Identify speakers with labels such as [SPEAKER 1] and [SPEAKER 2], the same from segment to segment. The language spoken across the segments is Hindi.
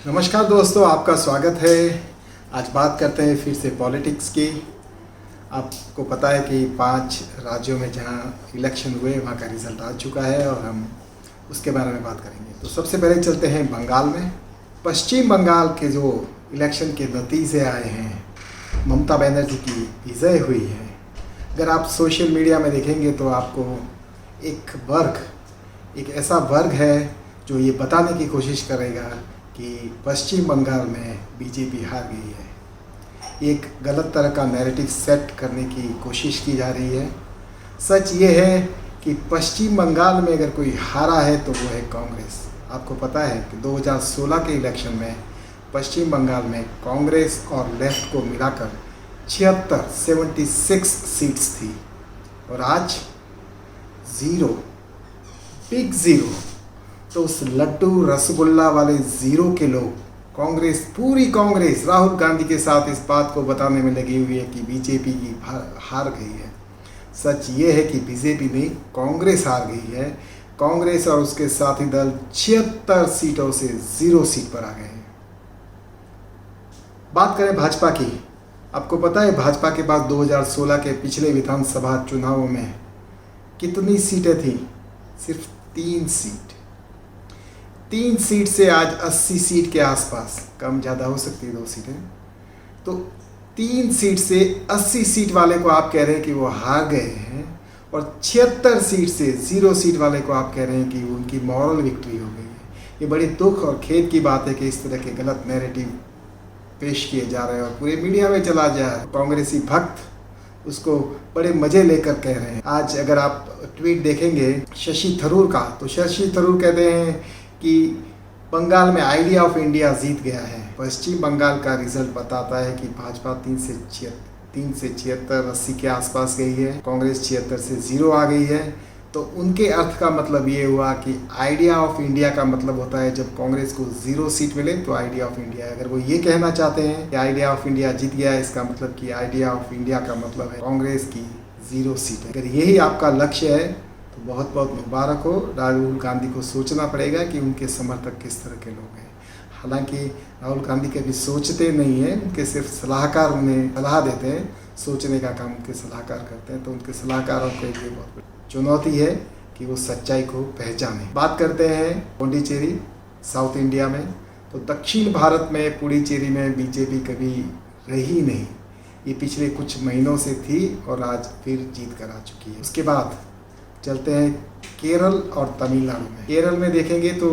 [SPEAKER 1] नमस्कार दोस्तों, आपका स्वागत है। आज बात करते हैं फिर से पॉलिटिक्स की। आपको पता है कि 5 राज्यों में जहां इलेक्शन हुए वहां का रिज़ल्ट आ चुका है और हम उसके बारे में बात करेंगे। तो सबसे पहले चलते हैं बंगाल में। पश्चिम बंगाल के जो इलेक्शन के नतीजे आए हैं, ममता बनर्जी की विजय हुई है। अगर आप सोशल मीडिया में देखेंगे तो आपको एक ऐसा वर्ग है जो ये बताने की कोशिश करेगा कि पश्चिम बंगाल में बीजेपी हार गई है। एक गलत तरह का नैरेटिव सेट करने की कोशिश की जा रही है। सच ये है कि पश्चिम बंगाल में अगर कोई हारा है तो वो है कांग्रेस। आपको पता है कि 2016 के इलेक्शन में पश्चिम बंगाल में कांग्रेस और लेफ्ट को मिलाकर 76 सीट्स थी और आज बिग ज़ीरो। तो उस लड्डू रसगुल्ला वाले ज़ीरो के लोग पूरी कांग्रेस राहुल गांधी के साथ इस बात को बताने में लगी हुई है कि बीजेपी की हार गई है। सच ये है कि बीजेपी नहीं, कांग्रेस हार गई है। कांग्रेस और उसके साथी दल 76 सीटों से 0 सीट पर आ गए हैं। बात करें भाजपा की। आपको पता है भाजपा के पास 2016 के पिछले विधानसभा चुनावों में कितनी सीटें थी? सिर्फ 3 सीट। 3 सीट से आज 80 सीट के आसपास, कम ज़्यादा हो सकती है 2 सीटें। तो 3 सीट से 80 सीट वाले को आप कह रहे हैं कि वो हार गए हैं और 76 सीट से 0 सीट वाले को आप कह रहे हैं कि उनकी मॉरल विक्ट्री हो गई है। ये बड़ी दुख और खेद की बात है कि इस तरह के गलत नैरेटिव पेश किए जा रहे हैं और पूरे मीडिया में चला जा रहा है। कांग्रेसी भक्त उसको बड़े मज़े लेकर कह रहे हैं। आज अगर आप ट्वीट देखेंगे शशि थरूर का, तो शशि थरूर कहते हैं कि बंगाल में आइडिया ऑफ इंडिया जीत गया है। पश्चिम बंगाल का रिजल्ट बताता है कि भाजपा 3 से 76 80 के आसपास गई है, कांग्रेस 76 से 0 आ गई है। तो उनके अर्थ का मतलब ये हुआ कि आइडिया ऑफ इंडिया का मतलब होता है जब कांग्रेस को 0 सीट मिले तो आइडिया ऑफ इंडिया है। अगर वो ये कहना चाहते हैं कि आइडिया ऑफ इंडिया जीत गया है, इसका मतलब कि आइडिया ऑफ इंडिया का मतलब है कांग्रेस की 0 सीट है। अगर यही आपका लक्ष्य है तो बहुत बहुत मुबारक हो। राहुल गांधी को सोचना पड़ेगा कि उनके समर्थक किस तरह के लोग हैं। हालांकि राहुल गांधी कभी सोचते नहीं हैं, उनके सिर्फ सलाहकार उन्हें सलाह देते हैं। सोचने का काम उनके सलाहकार करते हैं। तो उनके सलाहकारों के लिए बहुत बड़ी चुनौती है कि वो सच्चाई को पहचाने। बात करते हैं पुडुचेरी, साउथ इंडिया में। तो दक्षिण भारत में पुडुचेरी में बीजेपी कभी रही नहीं। ये पिछले कुछ महीनों से थी और आज फिर जीत कर आ चुकी है। उसके बाद चलते हैं केरल और तमिलनाडु में। केरल में देखेंगे तो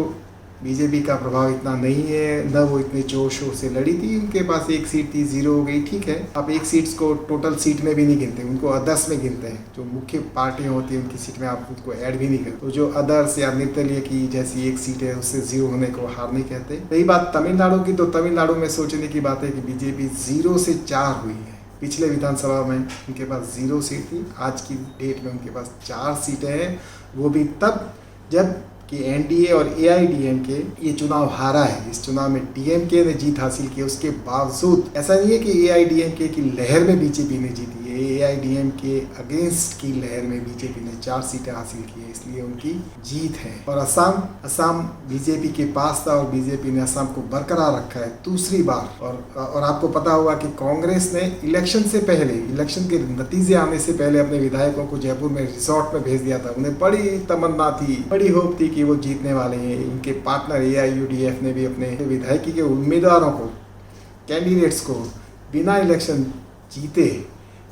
[SPEAKER 1] बीजेपी का प्रभाव इतना नहीं है, न वो इतने जोर शोर से लड़ी थी। उनके पास 1 सीट थी, 0 हो गई, ठीक है। आप 1 सीट्स को टोटल सीट में भी नहीं गिनते, उनको अदर्स में गिनते हैं। जो मुख्य पार्टियां होती हैं उनकी सीट में आप उनको ऐड भी नहीं करते। तो जो अदर्स या निर्दलीय की जैसी 1 सीट है उससे 0 होने को हार नहीं कहते। रही बात तमिलनाडु की, तो तमिलनाडु में सोचने की बात है कि बीजेपी 0 से 4 हुई है। पिछले विधानसभा में उनके पास 0 सीट थी, आज की डेट में उनके पास 4 सीटें हैं। वो भी तब जब कि एनडीए और एआईडीएमके ये चुनाव हारा है। इस चुनाव में डीएमके ने जीत हासिल की। उसके बावजूद ऐसा नहीं है कि एआईडीएमके की लहर में बीजेपी ने जीती है। एआईडीएमके अगेंस्ट की लहर में बीजेपी ने 4 सीटें हासिल की है, इसलिए उनकी जीत है। और असम बीजेपी के पास था और बीजेपी ने असम को बरकरार रखा है दूसरी बार। और आपको पता होगा कि कांग्रेस ने इलेक्शन से पहले, इलेक्शन के नतीजे आने से पहले अपने विधायकों को जयपुर में रिसोर्ट में भेज दिया था। उन्हें बड़ी तमन्ना थी, बड़ी होप थी कि वो जीतने वाले हैं। इनके पार्टनर एआईयूडीएफ ने भी अपने विधायकी के उम्मीदवारों को, कैंडिडेट्स को बिना इलेक्शन जीते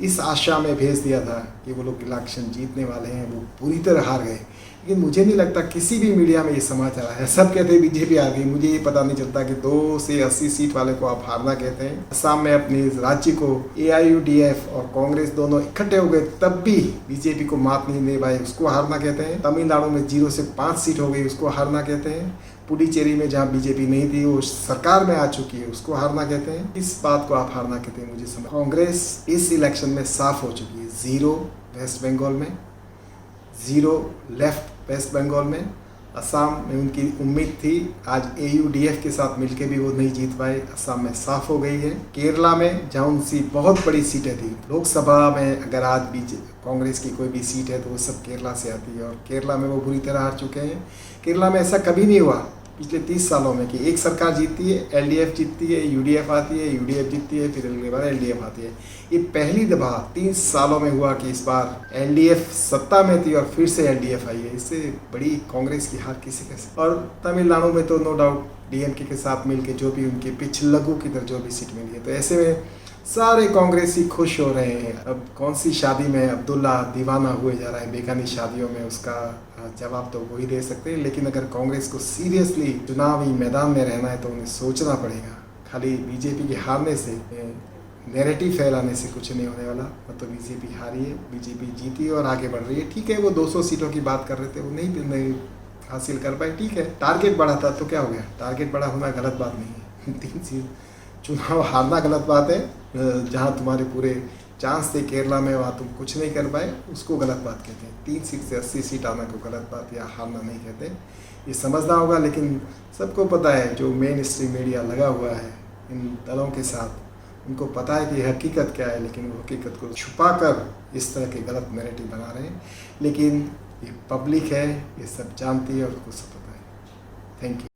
[SPEAKER 1] इस आशा में भेज दिया था कि वो लोग इलेक्शन जीतने वाले हैं। वो पूरी तरह हार गए। लेकिन मुझे नहीं लगता किसी भी मीडिया में ये समाचार आया। सब कहते हैं बीजेपी आ गई। मुझे ये पता नहीं चलता कि 2 से 80 सीट वाले को आप हारना कहते हैं। असम में अपने राज्य को एआईयूडीएफ और कांग्रेस दोनों इकट्ठे हो गए, तब भी बीजेपी को मात नहीं दे पाए, उसको हारना कहते हैं। तमिलनाडु में 0 से 5 सीट हो गई, उसको हारना कहते हैं। पुडुचेरी में जहाँ बीजेपी नहीं थी, वो सरकार में आ चुकी है, उसको हारना कहते हैं। इस बात को आप हारना कहते हैं, मुझे समझ। कांग्रेस इस इलेक्शन में साफ हो चुकी है। 0 वेस्ट बंगाल में, 0 लेफ्ट वेस्ट बंगाल में। असम में उनकी उम्मीद थी, आज एयूडीएफ के साथ मिलकर भी वो नहीं जीत पाए। असम में साफ हो गई है। केरला में जहाँ उनकी बहुत बड़ी सीटें थी, लोकसभा में अगर आज कांग्रेस की कोई भी सीट है तो वो सब केरला से आती है और केरला में वो बुरी तरह हार चुके हैं। केरला में ऐसा कभी नहीं हुआ पिछले 30 सालों में कि एक सरकार जीतती है, एलडीएफ जीतती है, यूडीएफ आती है, यूडीएफ जीतती है, फिर अगली बार एलडीएफ आती है। ये पहली दफ़ा 30 सालों में हुआ कि इस बार एलडीएफ सत्ता में थी और फिर से एलडीएफ आई है। इससे बड़ी कांग्रेस की हार किसी के साथ। और तमिलनाडु में तो नो डाउट डीएमके के साथ मिलके जो भी उनके पिछलगू की तरफ जो भी सीट मिली है, तो ऐसे में सारे कांग्रेसी खुश हो रहे हैं। अब कौन सी शादी में अब्दुल्ला दीवाना हुए जा रहा है, बेगानी शादियों में, उसका जवाब तो वो ही दे सकते हैं। लेकिन अगर कांग्रेस को सीरियसली चुनावी मैदान में रहना है तो उन्हें सोचना पड़ेगा। खाली बीजेपी के हारने से, नैरेटिव फैलाने से कुछ नहीं होने वाला। तो बीजेपी हारी है, बीजेपी जीती और आगे बढ़ रही है। ठीक है, वो 200 सीटों की बात कर रहे थे, वो नहीं हासिल कर पाए, ठीक है। टारगेट बढ़ा था तो क्या हो गया, टारगेट बड़ा होना गलत बात नहीं है। 3 सीट चुनाव हारना गलत बात है, जहाँ तुम्हारे पूरे चांस थे केरला में, वहाँ तुम कुछ नहीं कर पाए, उसको गलत बात कहते हैं। 3 सीट से 80 सीट आना को गलत बात या हारना नहीं कहते, ये समझना होगा। लेकिन सबको पता है, जो मेन स्ट्रीम मीडिया लगा हुआ है इन दलों के साथ, उनको पता है कि हकीकत क्या है, लेकिन वो हकीकत को छुपाकर इस तरह के गलत नैरेटिव बना रहे हैं। लेकिन ये पब्लिक है, ये सब जानती है और उसको सब पता है। Thank you.